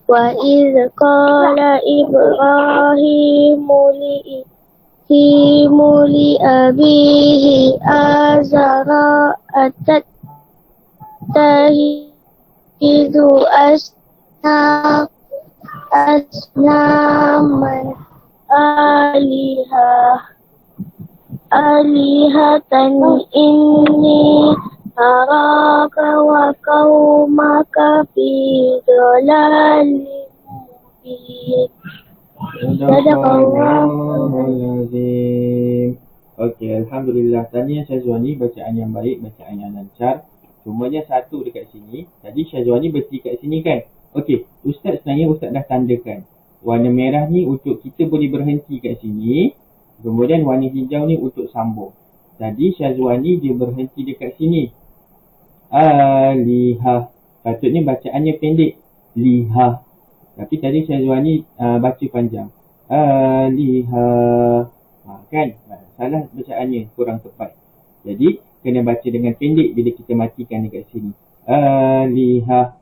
وإذ قال إبراهيم لأبيه آزر أتتخذ أصناما آلهة إني أراك وقومك في ضلال مبين. Sadaqallahul-Azim. Okey, Alhamdulillah. Tahniah Syazwani, bacaan yang baik, bacaan yang lancar. Cumanya satu dekat sini. Tadi Syazwani berhenti kat sini kan? Okey, Ustaz sebenarnya Ustaz dah tandakan. Warna merah ni untuk kita boleh berhenti kat sini. Kemudian warna hijau ni untuk sambung. Tadi Syazwani dia berhenti dekat sini. Alihah. Patutnya bacaannya pendek. Lihah. Tapi tadi Syazwani baca panjang. Alihah. Kan? Salah bacaannya. Kurang tepat. Jadi, kena baca dengan pendek bila kita matikan dekat sini. Alihah.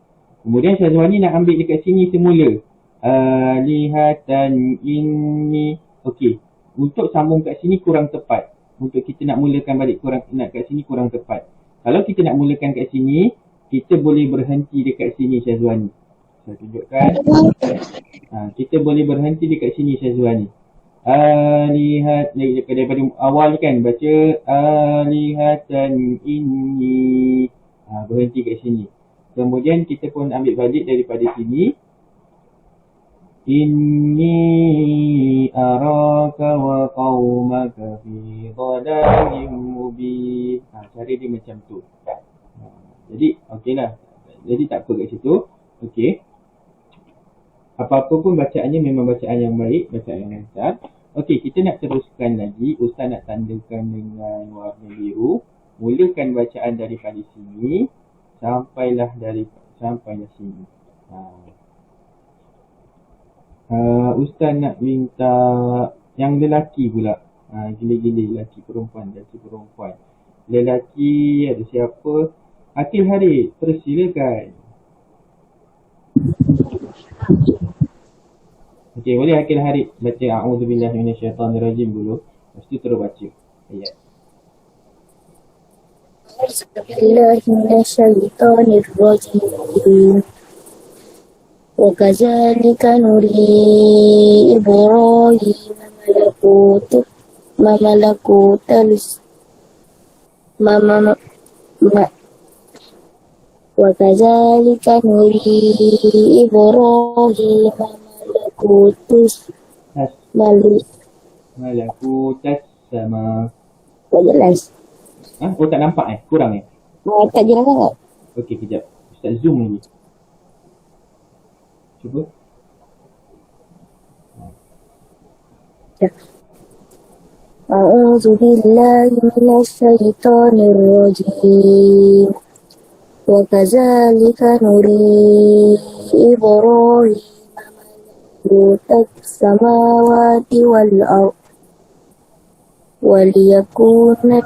Kemudian Syazwani nak ambil dekat sini semula. Alihatan inni. Okey. Untuk sambung kat sini kurang tepat. Untuk kita nak mulakan balik nak kat sini kurang tepat. Kalau kita nak mulakan kat sini, kita boleh berhenti dekat sini Syazwani. Saya tunjukkan. Kita boleh berhenti dekat sini Syazwani. Alihat daripada awal kan baca alihatan inni. Berhenti kat sini. Kemudian kita pun ambil balik daripada sini. Inni araka wa qaumaka fi dhalalin mubin. Cara dia macam tu. Jadi okeylah. Jadi tak apa kat situ. Okey. Apa-apa pun bacaannya memang bacaan yang baik, bacaan yang lancar. Okey, kita nak teruskan lagi. Ustaz nak tandakan dengan warna biru. Mulakan bacaan daripada sini sampailah sini. Ustaz nak minta yang lelaki pula. Gila-gila lelaki perempuan. Lelaki ada siapa? Akil Harith, persilakan. Okey, boleh Akil Harith baca a'udzubillahi minasyaitanirrajim dulu. Lepas tu terus baca ayat. A'udzubillahi minasyaitanirrajim. وكذلك نري إبراهيم وكذلك نري إبراهيم Malakutas sama. Tak jelas. Oh tak nampak kurang Tak jelas sangat. Okey, kejap. Ustaz zoom lagi. Cuba. A'udzu billahi minasyaitonir rajim. Wa kadzalika nuri Ibrahim malakutas samawati wal ardh waliyakuna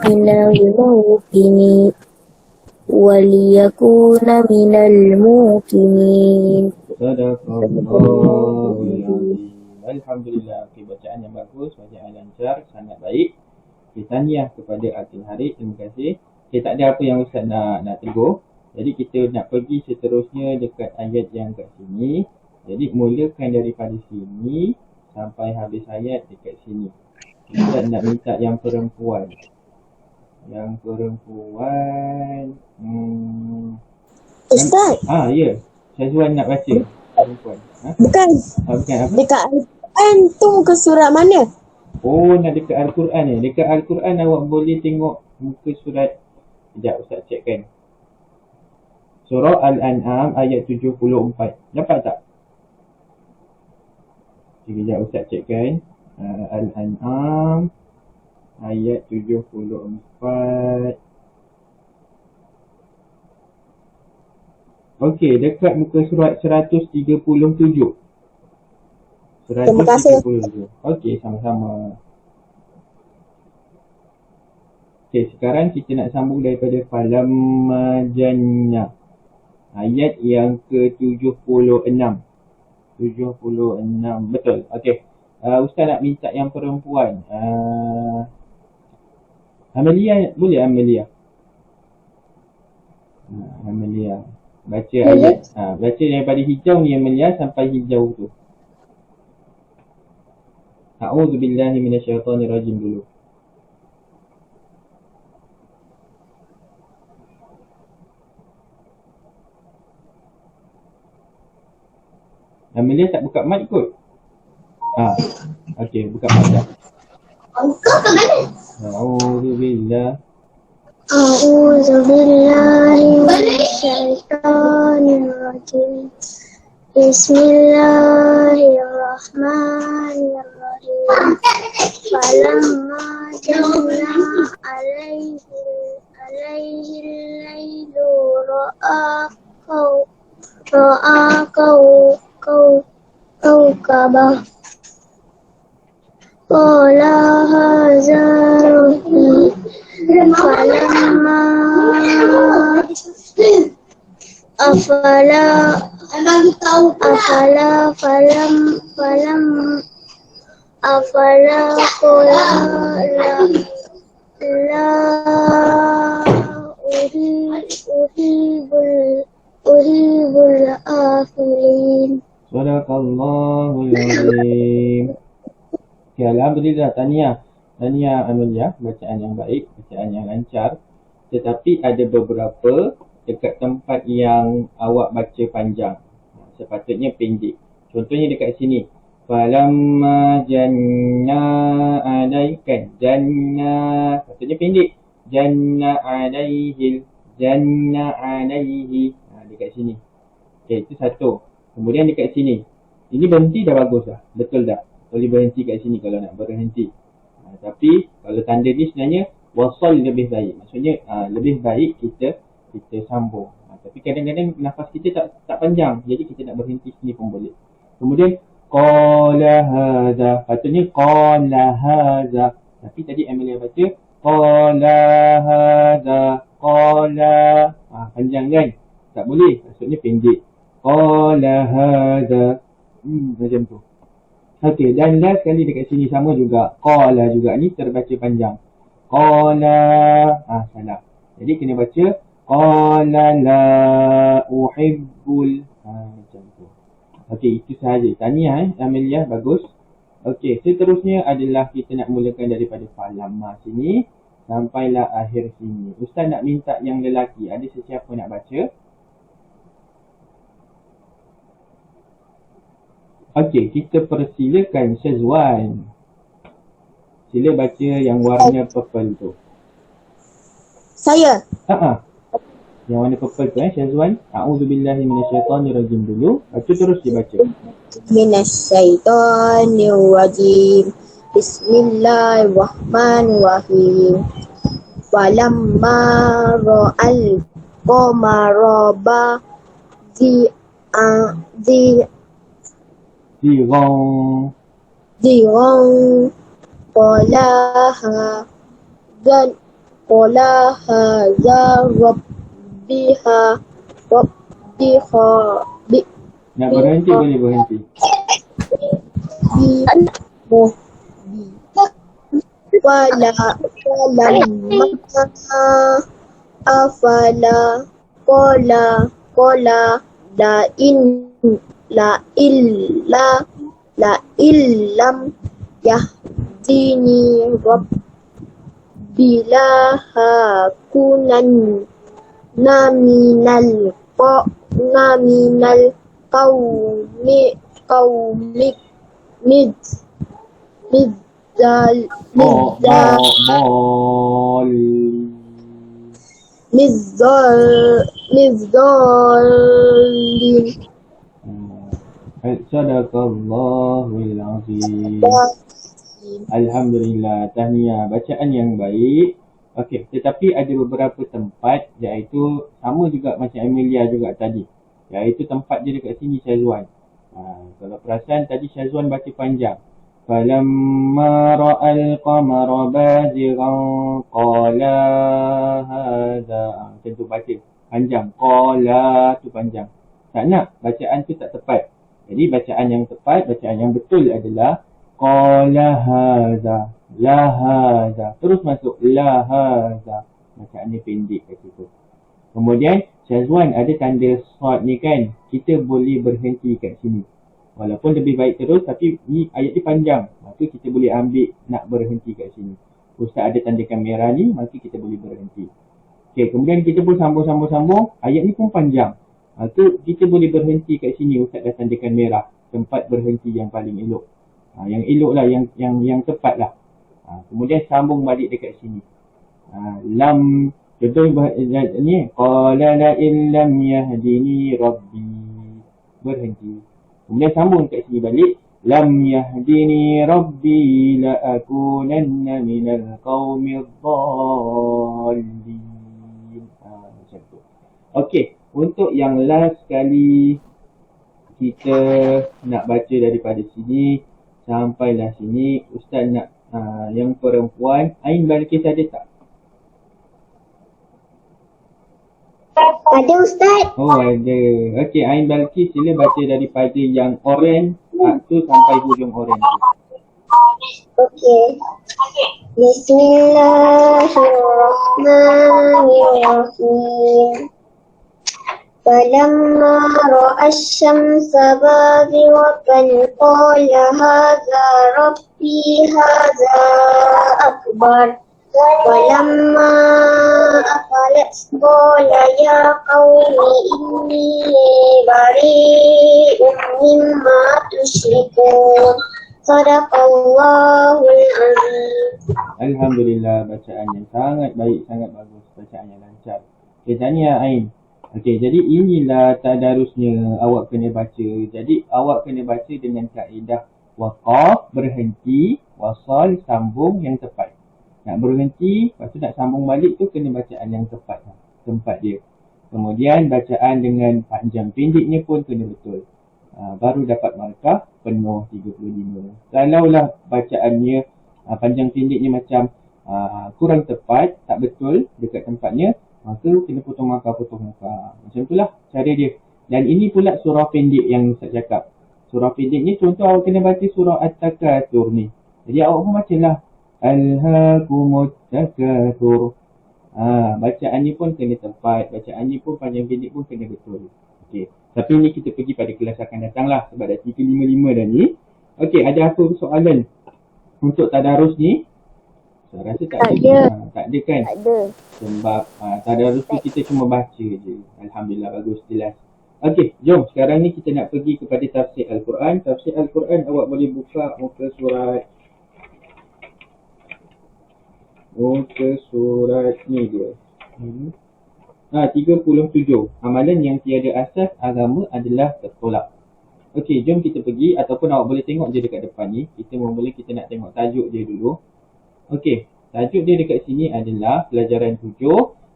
minal muqinin. Sadaqallahul-Azim. Alhamdulillah. Okey, bacaan yang bagus, bacaan lancar, sangat baik. Tahniah kepada Akil Harith, terima kasih. Tak ada apa yang Ustaz nak tegur. Jadi kita nak pergi seterusnya dekat ayat yang kat sini. Jadi mulakan daripada sini sampai habis ayat dekat sini. Ustaz nak minta yang perempuan. Ustaz. Ya. Syazwan nak baca perempuan. Bukan. Bukan apa? Dekat Al-Quran tu muka surat mana? Oh, nak dekat Al-Quran ni. Dekat Al-Quran awak boleh tengok muka surat. Sekejap Ustaz checkkan. Surah Al-An'am ayat 74. Dapat tak? Sekejap Ustaz checkkan. Al-An'am ayat 74. Okey, dekat muka surat 137. 137. Terima kasih. Okey, sama-sama. Okey, sekarang kita nak sambung daripada falamma janna. Ayat yang ke-76. 76. Betul. Okey. Ustaz nak minta yang perempuan. Amelia, boleh Amelia? Amelia. Baca ayat. Baca daripada hijau ni Amelia sampai hijau tu. A'udzubillahi minasyaitonirrajim dulu. Amelia tak buka mic kot. Okey, buka mic dah. A'udzubillah. A'udzubillahi minasyaitonirrajim. Bismillahirrahmanirrahim. Falamma janna alaihi al-lailu ra'a kawkabah. Qala hadza rabbi. Falamma qala la uhibul afilin. Sadaqallahul azim. Okay, alhamdulillah. Tahniah Amelia, bacaan yang baik, bacaan yang lancar. Tetapi ada beberapa dekat tempat yang awak baca panjang. Sepatutnya pendek. Contohnya dekat sini. Falamma janna alaikan. Janna. Sepatutnya pendek. Janna alaihi. Janna alaihi. Dekat sini. Okay, itu satu. Kemudian dekat sini. Ini berhenti dah bagus dah. Betul dah. Boleh berhenti kat sini kalau nak berhenti. Tapi kalau tanda ni sebenarnya wasal lebih baik. Maksudnya lebih baik kita sambung. Tapi kadang-kadang nafas kita tak panjang. Jadi kita nak berhenti sini pun boleh. Kemudian qala hadza. Patutnya qala hadza. Tapi tadi Amelia baca qala hadza. Qala. Panjang kan? Tak boleh. Maksudnya pendek. Qala hadza. Macam tu. Okey, dan last sekali dekat sini sama juga. Qala juga ni terbaca panjang. Qala. Salah. Jadi kena baca qala la uhibbul. Macam tu. Okey, itu sahaja. Tahniah Amelia, bagus. Okey, seterusnya adalah kita nak mulakan daripada falamma sini sampailah akhir sini. Ustaz nak minta yang lelaki. Ada sesiapa nak baca? Okey, kita persilakan Syazwan. Sila baca yang warna purple tu. Saya. Yang warna purple tu Syazwan. A'udzubillahi minasyaitonirrajim dulu. Lepas tu terus dibaca. Minasyaitonirrajim. Bismillahirrahmanirrahim. Falamma ra'al qamara Dirang qalaha za rabbiha Nak berhenti boleh berhenti. Afala qala la illam yahdini rabbi la hakunanna minal qaumik mizzalin. Sadaqallahul azim. Alhamdulillah, tahniah, bacaan yang baik. Okey, tetapi ada beberapa tempat iaitu sama juga macam Amelia juga tadi. Iaitu tempat dia dekat sini Syazwan. Kalau perasan tadi Syazwan baca panjang. Falamma ra'al qamara bazighan qala hadza. Macam tu baca panjang. Qala tu panjang. Tak nak, bacaan tu tak tepat. Jadi bacaan yang tepat, bacaan yang betul adalah qala hadza, la hadza. Terus masuk la hadza. Bacaannya pendek kat situ. Kemudian Syazwan ada tanda short ni kan. Kita boleh berhenti kat sini. Walaupun lebih baik terus tapi ni ayat ni panjang. Maka kita boleh ambil nak berhenti kat sini. Ustaz ada tandakan merah ni, maka kita boleh berhenti. Okey, kemudian kita pun sambung. Ayat ni pun panjang. Maka kita boleh berhenti kat sini. Ustaz dah tandakan merah. Tempat berhenti yang paling elok. Yang elok lah, yang tepat lah. Kemudian sambung balik dekat sini. Lam, contoh ni, qala la illam yahdini rabbi. Berhenti. Kemudian sambung kat sini balik. Lam yahdini rabbi la akunanna minal qawmid dhalin. Macam tu. Okey, untuk yang last kali kita nak baca daripada sini sampailah sini. Ustaz nak yang perempuan, Ain Balqis ada tak? Ada Ustaz. Oh ada. Okey, Ain Balqis sila baca daripada yang oren tu sampai hujung oren tu. Okey. Bismillahirrahmanirrahim. فلما رأى الشمس بازغة قال هذا ربي هذا أكبر فلما أفلت قال يا قوم إني بريء مما تشركون صدق الله العظيم. Alhamdulillah, bacaan yang sangat baik, sangat bagus, bacaan yang lancar. Okay, tahniah Ain. Okey, jadi inilah tadarusnya awak kena baca. Jadi awak kena baca dengan kaedah waqaf, berhenti, wasal, sambung yang tepat. Nak berhenti, lepas tu nak sambung balik tu kena bacaan yang tepat tempat dia. Kemudian bacaan dengan panjang pendeknya pun kena betul. Baru dapat markah penuh 35. Kalaulah bacaannya panjang pendeknya macam kurang tepat, tak betul dekat tempatnya, maka kena potong markah. Macam itulah cara dia. Dan ini pula surah pendek yang Ustaz cakap. Surah pendek ni contoh awak kena baca surah At-Takatsur ni. Jadi awak pun bacalah Alhaakumut Takatsur. Bacaan ni pun kena tepat. Bacaan ni pun panjang pendek pun kena betul. Okey. Tapi ni kita pergi pada kelas akan datang lah. Sebab dah 355 dah ni. Okey, ada apa soalan untuk tadarus ni? Saya rasa tak ada. Tak ada kan? Tak ada. Sebab tadarus tu kita cuma baca je. Alhamdulillah, bagus, jelas. Okey, jom sekarang ni kita nak pergi kepada tafsir Al-Quran. Tafsir Al-Quran awak boleh buka muka surat ni dia. 37. Amalan yang tiada asas agama adalah tertolak. Okey, jom kita pergi, ataupun awak boleh tengok je dekat depan ni. Kita mula kita nak tengok tajuk dia dulu. Okey, tajuk dia dekat sini adalah pelajaran 7.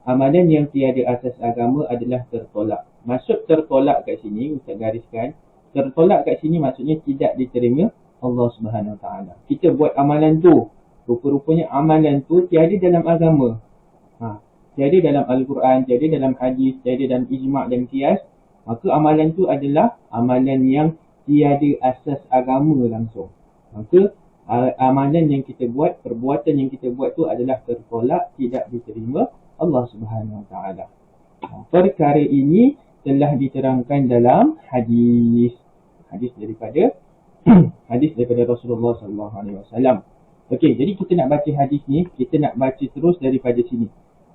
Amalan yang tiada asas agama adalah tertolak. Maksud tertolak kat sini, Ustaz gariskan. Tertolak kat sini maksudnya tidak diterima Allah Subhanahu Wa Taala. Kita buat amalan tu, rupa-rupanya amalan tu tiada dalam agama. Tiada dalam Al-Quran, tiada dalam hadis, tiada dalam ijma' dan qiyas. Maka amalan tu adalah amalan yang tiada asas agama langsung. Maka amalan yang kita buat, perbuatan yang kita buat tu adalah tertolak, tidak diterima Allah Subhanahu Wa Taala. Perkara ini telah diterangkan dalam hadis daripada Rasulullah sallallahu alaihi wasallam. Okey, jadi kita nak baca hadis ni, kita nak baca terus daripada sini.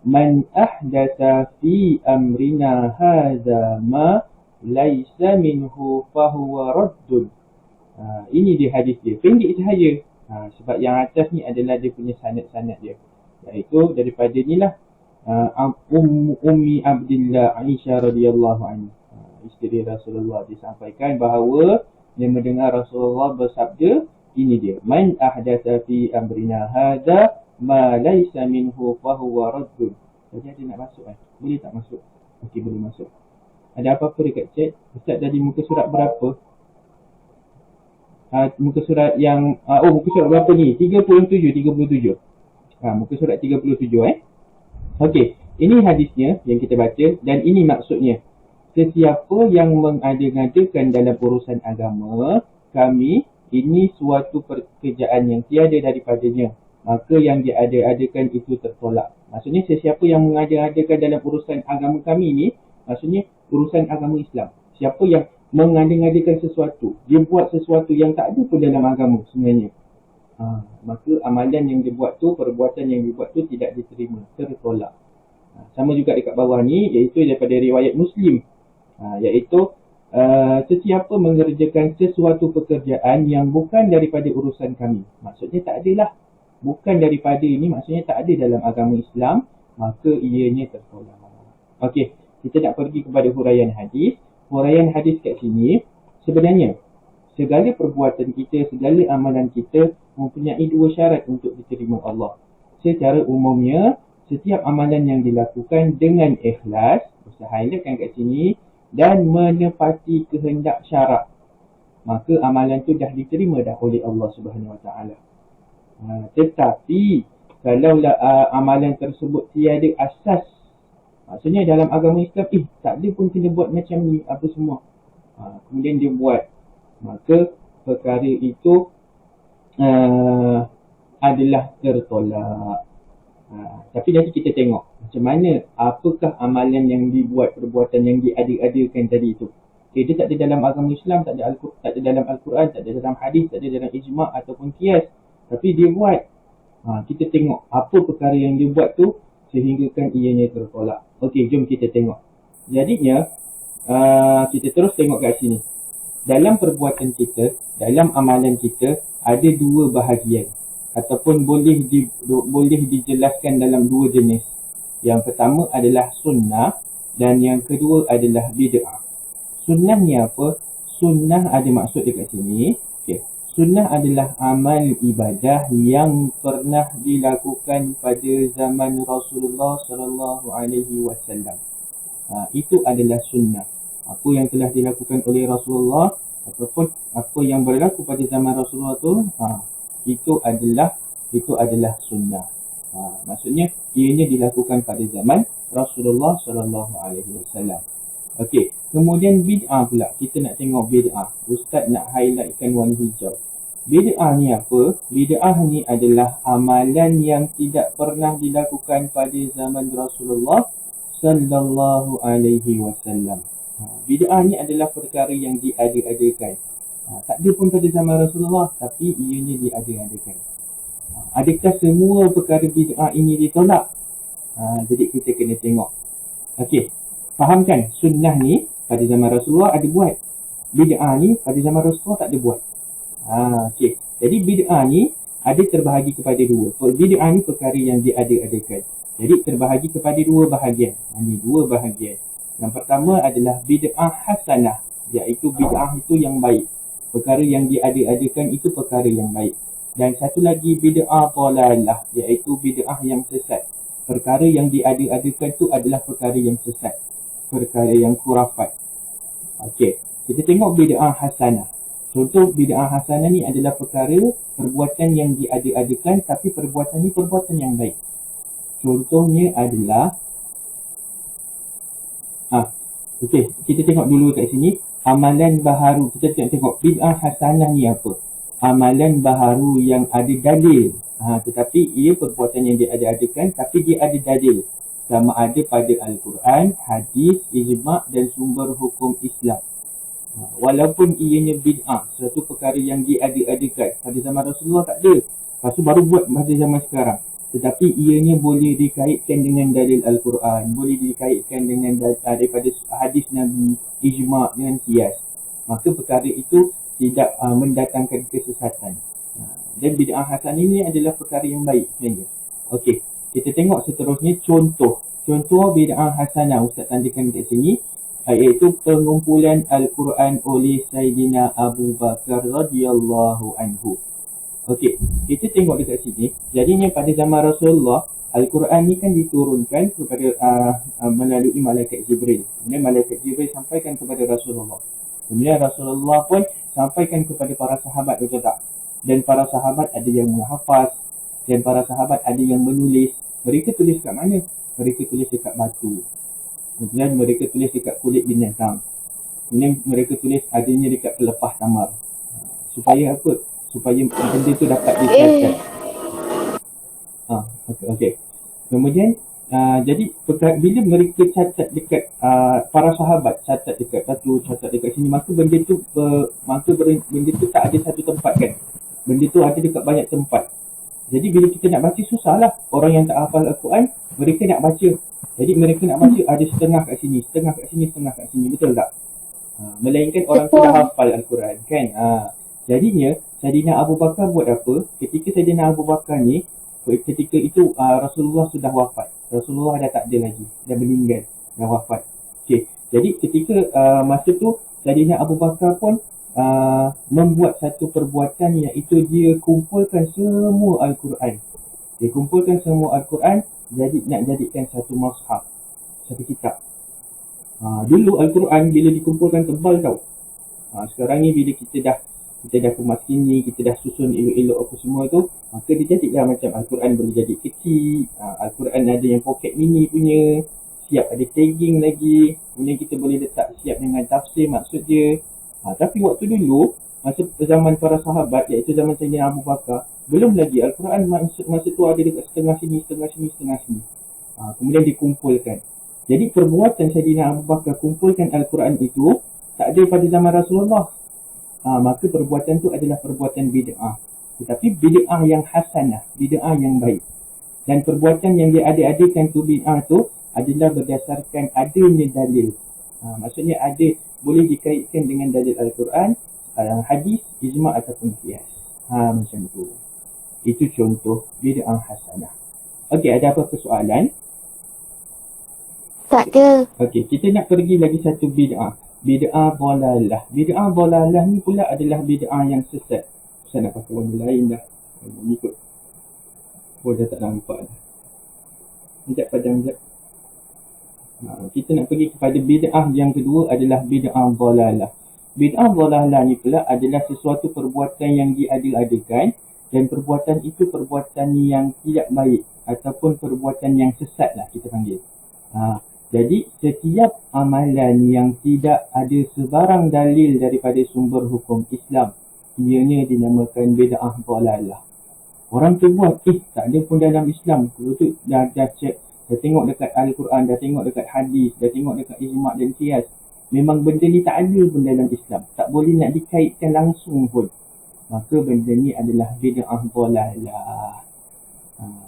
Man ahdatsa fi amrina hadza ma laisa minhu fahuwa raddun. Ini dia hadis dia. Pendek sahaja. Sebab yang atas ni adalah dia punya sanad-sanad dia. Iaitu daripada inilah Ummi Abdillah Aisyah radhiyallahu anha, isteri Rasulullah, disampaikan bahawa dia mendengar Rasulullah bersabda, ini dia, man ahdatsa fi amrina hadza ma laysa minhu fahuwa raddun. Jadi ada nak masuk kan? Boleh tak masuk? Okey, boleh masuk. Ada apa-apa dekat chat? Ustaz dari muka surat berapa? Muka surat yang muka surat berapa ni? 37. Muka surat 37 Okey, ini hadisnya yang kita baca dan ini maksudnya. sesiapa yang mengada-ngadakan dalam urusan agama kami, ini suatu pekerjaan yang tiada daripadanya, maka yang diada-adakan itu tertolak. Maksudnya sesiapa yang mengada-adakan dalam urusan agama kami ni, maksudnya urusan agama Islam. Siapa yang mengada-ngadakan sesuatu, dia buat sesuatu yang tak ada pun dalam agama sebenarnya, maka amalan yang dia buat tu, perbuatan yang dia buat tu tidak diterima, tertolak. Sama juga dekat bawah ni, iaitu daripada riwayat Muslim, iaitu sesiapa mengerjakan sesuatu pekerjaan yang bukan daripada urusan kami. Maksudnya tak adalah, bukan daripada ini, maksudnya tak ada dalam agama Islam, maka ianya tertolak. Okey, kita nak pergi kepada huraian hadis. Huraian hadis kat sini, sebenarnya segala perbuatan kita, segala amalan kita mempunyai dua syarat untuk diterima Allah. Secara umumnya, setiap amalan yang dilakukan dengan ikhlas, saya highlightkan kat sini, dan menepati kehendak syarak, maka amalan tu dah diterima dah oleh Allah Subhanahu Wa Taala. Tetapi kalaulah amalan tersebut tiada asas, maksudnya dalam agama Islam, tak ada pun kena buat macam ni, apa semua, kemudian dia buat, maka perkara itu adalah tertolak. Tapi nanti kita tengok macam mana, apakah amalan yang dibuat, perbuatan yang diada-adakan tadi itu. Dia tak ada dalam agama Islam, tak ada dalam Al-Quran, tak ada dalam hadis, tak ada dalam ijma' ataupun qiyas, tapi dia buat. Kita tengok apa perkara yang dia buat tu sehinggakan ianya tertolak. Okey, jom kita tengok. Jadinya kita terus tengok kat sini. Dalam perbuatan kita, dalam amalan kita, ada dua bahagian, ataupun boleh dijelaskan dalam dua jenis. Yang pertama adalah sunnah dan yang kedua adalah bid'ah. Sunnah ni apa? Sunnah ada maksud dekat sini. Okay. Sunnah adalah amal ibadah yang pernah dilakukan pada zaman Rasulullah sallallahu alaihi wasallam. Itu adalah sunnah. Apa yang telah dilakukan oleh Rasulullah ataupun apa yang berlaku pada zaman Rasulullah tu, itu adalah sunnah. Maksudnya ianya dilakukan pada zaman Rasulullah sallallahu alaihi wasallam. Okey, kemudian bid'ah pula. Kita nak tengok bid'ah. Ustaz nak highlightkan warna hijau. Bid'ah ni apa? Bid'ah ni adalah amalan yang tidak pernah dilakukan pada zaman Rasulullah sallallahu alaihi wasallam. Bid'ah ni adalah perkara yang diada-adakan. Tak ada pun pada zaman Rasulullah, tapi ianya diada-adakan. Adakah semua perkara bid'ah ini ditolak? Jadi kita kena tengok. Okey, fahamkan sunnah ni pada zaman Rasulullah ada buat. Bid'ah ni pada zaman Rasulullah tak ada buat. Okey, jadi bid'ah ni ada terbahagi kepada dua. Bid'ah ni perkara yang diada-adakan. Jadi terbahagi kepada dua bahagian. Ini dua bahagian. Yang pertama adalah bid'ah hasanah, iaitu bid'ah itu yang baik. Perkara yang diada-adakan itu perkara yang baik. Dan satu lagi bid'ah dhalalah, iaitu bid'ah yang sesat. Perkara yang diada-adakan itu adalah perkara yang sesat, perkara yang khurafat. Okey, kita tengok bid'ah hasanah. Contoh bid'ah hasanah ni adalah perkara perbuatan yang diada-adakan, tapi perbuatan ni perbuatan yang baik. Contohnya adalah okey, kita tengok dulu kat sini amalan baharu. Kita tengok bid'ah hasanah ni apa? Amalan baharu yang ada dalil, tetapi ia perbuatan yang diada-adakan, tapi dia ada dalil, sama ada pada Al-Quran, hadis, ijma' dan sumber hukum Islam. Walaupun ianya bid'ah, suatu perkara yang diada-adakan, pada zaman Rasulullah tak ada, lepas tu baru buat pada zaman sekarang, tetapi ianya boleh dikaitkan dengan dalil Al-Quran, boleh dikaitkan dengan daripada hadis Nabi, ijma' dengan qiyas, maka perkara itu tidak mendatangkan kesesatan. Dan bid'ah hasanah ini adalah perkara yang baik sebenarnya. Okey, kita tengok seterusnya contoh bid'ah hasanah. Ustaz tandakan kat sini, iaitu pengumpulan Al-Quran oleh Sayyidina Abu Bakar radhiyallahu anhu. Okey, kita tengok dekat sini. Jadinya pada zaman Rasulullah, Al-Quran ni kan diturunkan kepada melalui malaikat Jibril. Kemudian malaikat Jibril sampaikan kepada Rasulullah. Kemudian Rasulullah pun sampaikan kepada para sahabat, betul tak? Dan para sahabat ada yang menghafaz, dan para sahabat ada yang menulis. Mereka tulis kat mana? Mereka tulis dekat batu. Kemudian mereka tulis dekat kulit binatang. Kemudian mereka tulis adanya dekat pelepah tamar. Supaya apa? Supaya benda tu dapat dicatat. Okey. Kemudian jadi bila mereka catat dekat para sahabat catat dekat satu, catat dekat sini, maka benda tu tak ada satu tempat kan. Benda tu ada dekat banyak tempat. Jadi bila kita nak baca susahlah. Orang yang tak hafal Al-Quran, mereka nak baca. Jadi mereka nak baca ada setengah kat sini, setengah kat sini, setengah kat sini. Betul tak? Melainkan orang tu dah hafal Al-Quran kan. Jadinya Saidina Abu Bakar buat apa? Ketika Saidina Abu Bakar ni, ketika itu Rasulullah sudah wafat. Rasulullah dah tak ada lagi, dah meninggal, dah wafat. Okey. Jadi ketika masa tu Saidina Abu Bakar pun membuat satu perbuatan, iaitu dia kumpulkan semua Al-Quran. Dia kumpulkan semua Al-Quran, jadi nak jadikan satu mushaf, satu kitab. Dulu Al-Quran bila dikumpulkan tebal tau. Sekarang ni bila kita dah kemas sini, kita dah susun elok-elok apa semua tu, maka dia jadilah macam Al-Quran boleh jadi kecil. Al-Quran ada yang pocket mini punya, siap ada tagging lagi, kemudian kita boleh letak siap dengan tafsir maksud dia. Tapi waktu dulu, masa zaman para sahabat, iaitu zaman Sayyidina Abu Bakar, belum lagi Al-Quran masa tu ada dekat setengah sini, setengah sini, setengah sini. Kemudian dikumpulkan. Jadi perbuatan Sayyidina Abu Bakar kumpulkan Al-Quran itu tak ada pada zaman Rasulullah. Maka perbuatan tu adalah perbuatan bid'ah. Tetapi bid'ah yang hasanah, bid'ah yang baik. Dan perbuatan yang dia ada-adakan tu, bid'ah tu adalah berdasarkan adanya dalil. Maksudnya ada, boleh dikaitkan dengan dalil Al-Quran, hadis, ijma' ataupun qiyas. Macam tu. Itu contoh bid'ah hasanah. Okey, ada apa-apa soalan? Tak ada. Okey, kita nak pergi lagi satu bid'ah. Bid'ah dhalalah. Bid'ah dhalalah ni pula adalah bid'ah yang sesat. Saya nak pakai warna lain dah. Ikut. Dah tak nampak dah. Sekejap padam sekejap. Kita nak pergi kepada bid'ah yang kedua adalah bid'ah dhalalah. Bid'ah dhalalah ni pula adalah sesuatu perbuatan yang diada-adakan, dan perbuatan itu perbuatan yang tidak baik ataupun perbuatan yang sesat lah kita panggil. Jadi setiap amalan yang tidak ada sebarang dalil daripada sumber hukum Islam, ianya dinamakan bid'ah dhalalah. Orang tu buat, tak ada pun dalam Islam. Kalau tu dah check, dah tengok dekat Al-Quran, dah tengok dekat hadis, dah tengok dekat ijma' dan qiyas. Memang benda ni tak ada pun dalam Islam. Tak boleh nak dikaitkan langsung pun. Maka benda ni adalah bid'ah dhalalah.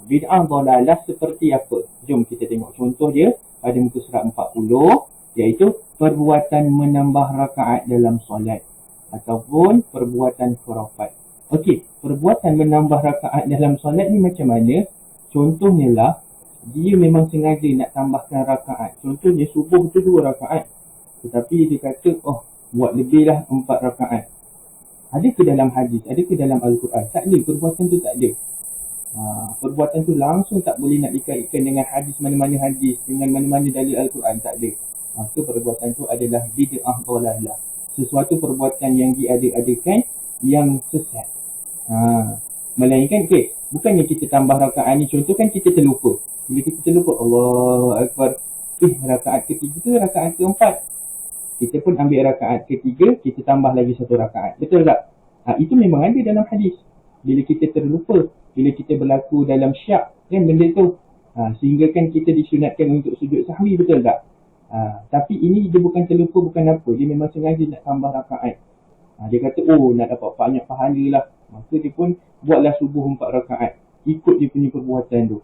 Bid'ah dhalalah seperti apa? Jom kita tengok contoh dia pada muka surat 40, iaitu perbuatan menambah rakaat dalam solat ataupun perbuatan khurafat. Okey, perbuatan menambah rakaat dalam solat ni macam mana? Contohnya lah, dia memang sengaja nak tambahkan rakaat. Contohnya subuh tu 2 rakaat, tetapi dia kata, buat lebih lah 4 rakaat. Ada ke dalam hadis? Ada ke dalam Al-Quran? Tak ada, perbuatan tu tak ada. Perbuatan tu langsung tak boleh nak dikaitkan dengan hadis, mana-mana hadis, dengan mana-mana dalil Al-Quran, tak ada. Maka perbuatan tu adalah bid'ah dhalalah. Sesuatu perbuatan yang diada-adakan yang sesat. Melainkan, bukannya kita tambah rakaat ni, contoh kan kita terlupa. Bila kita terlupa, Allahu Akbar, rakaat ketiga ke rakaat keempat, kita pun ambil rakaat ketiga, kita tambah lagi 1 rakaat. Betul tak? Itu memang ada dalam hadis. Bila kita terlupa, bila kita berlaku dalam syak kan benda tu, sehingga kan kita disunatkan untuk sujud sahwi, betul tak? Tapi ini dia bukan terlupa, bukan apa, dia memang sengaja nak tambah rakaat. Dia kata, nak dapat banyak pahala lah, maka dia pun buatlah subuh 4 rakaat, ikut dia punya perbuatan tu.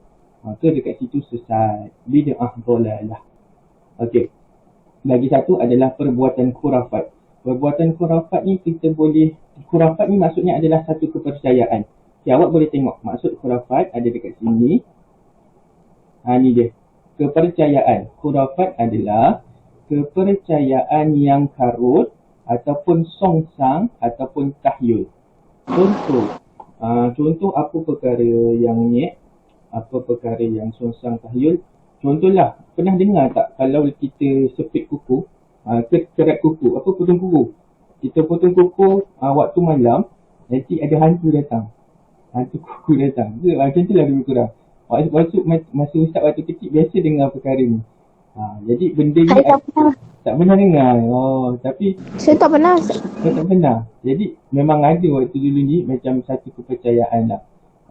Maka dekat situ sesat, bid'ah dhalalah. Okey, lagi satu adalah perbuatan khurafat. Perbuatan khurafat ni khurafat ni maksudnya adalah satu kepercayaan. Awak boleh tengok maksud khurafat ada dekat sini. Ni dia. Kepercayaan. Khurafat adalah kepercayaan yang karut ataupun songsang ataupun tahyul. Contoh apa perkara yang ni? Apa perkara yang songsang tahyul? Contohlah, pernah dengar tak kalau kita sepit kuku, kerat kuku, potong kuku. Kita potong kuku waktu malam, nanti ada hantu datang. Hantu kuku datang. Macam tu lah lebih kurang. Masa ustaz waktu kecil biasa dengar perkara ni. Jadi benda ni Saya tak pernah. tak pernah dengar. Tapi Saya tak pernah. saya tak pernah. Jadi memang ada waktu dulu ni macam satu kepercayaan lah.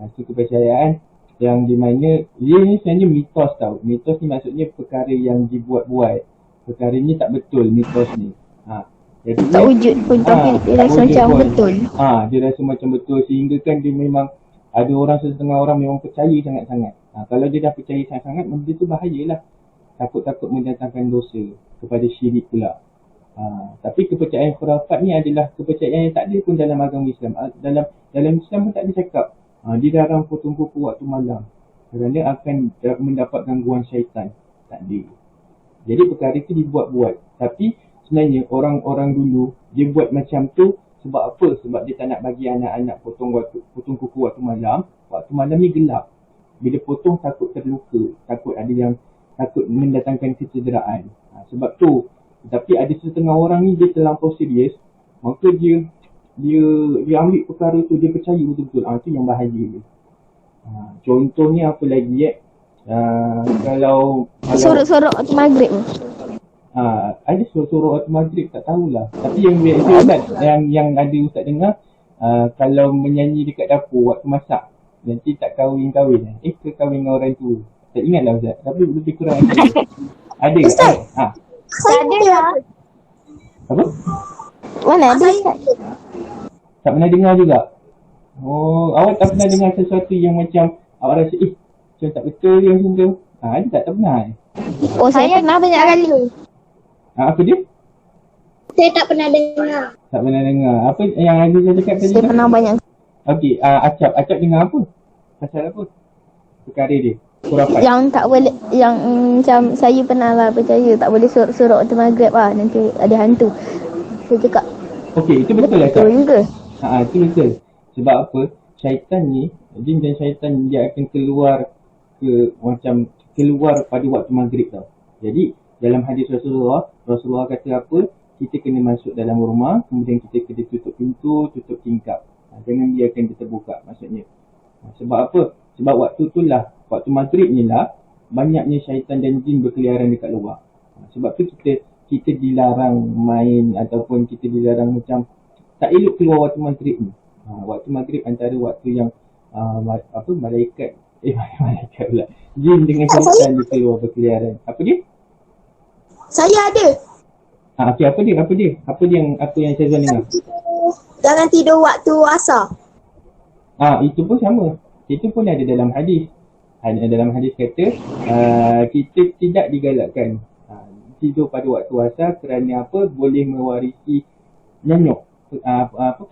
Satu kepercayaan yang di mana dia ni sebenarnya mitos tau. Mitos ni maksudnya perkara yang dibuat-buat. Perkara ni tak betul mitos ni. Jadi Tak wujud pun tapi dia rasa tak macam wujud pun. betul. Dia rasa macam betul sehingga kan dia memang ada orang setengah orang memang percaya sangat-sangat. Kalau dia dah percaya sangat-sangat, benda tu bahayalah. Takut-takut mendatangkan dosa kepada syirik pula. Tapi kepercayaan khurafat ni adalah kepercayaan yang tak ada pun dalam agama Islam. Dalam Islam pun tak ada cakap dilarang potong kuku waktu malam kerana akan mendapat gangguan syaitan. Tak ada. Jadi perkara itu dibuat-buat. Tapi sebenarnya orang-orang dulu dia buat macam tu sebab apa? Sebab dia tak nak bagi anak-anak potong kuku waktu malam. Waktu malam ni gelap. Bila potong takut terluka, takut mendatangkan kecederaan. Sebab tu. Tapi ada setengah orang ni dia terlampau serius, maka dia ambil perkara tu, dia percaya betul-betul. Itu yang bahaya dia. Contohnya apa lagi kalau Sorok-sorok waktu maghrib. ada sorok-sorok waktu maghrib, tak tahulah. Tapi yang biasa Ustaz, yang ada Ustaz dengar, kalau menyanyi dekat dapur waktu masak, nanti tak kahwin-kahwin. Ke kahwin dengan orang tu. Tak ingat lah Ustaz, tapi lebih kurang ada. Ustaz. Ada lah. Apa? Mana ada Ustaz? Tak pernah dengar juga? Awak tak pernah dengar sesuatu yang macam awak rasa macam tak betul yang macam tu? Ada tak pernah? Saya pernah banyak kali. Apa dia? Saya tak pernah dengar. Tak pernah dengar. Apa yang Aziza cakap tadi? Saya pernah banyak. Okey, Acap dengar apa? Pasal apa? Perkara dia. Khurafat. Yang tak boleh, yang macam saya pernah lah percaya tak boleh sorok-sorok waktu maghrib nanti ada hantu. Saya cakap Okey, itu betul lah Acap. betul juga. Itu betul. Sebab apa? Syaitan ni, jin dan syaitan dia akan keluar pada waktu maghrib tau. Jadi dalam hadis Rasulullah kata apa? Kita kena masuk dalam rumah, kemudian kita kena tutup pintu, tutup tingkap. Jangan biarkan dia terbuka maksudnya. Sebab apa? Sebab waktu waktu maghrib ni lah, banyaknya syaitan dan jin berkeliaran dekat luar. Sebab tu kita dilarang main ataupun kita dilarang macam tak elok keluar waktu maghrib ni. Waktu maghrib antara waktu yang malaikat pula. Jin dengan syaitan dia keluar berkeliaran. Apa dia? Saya ada. Okey, apa dia? Apa yang Syazwan dengar? Jangan tidur waktu asar. Itu pun sama. Itu pun ada dalam hadis. Dalam hadis kata kita tidak digalakkan tidur pada waktu asar kerana apa? Boleh mewarisi nyanyuk.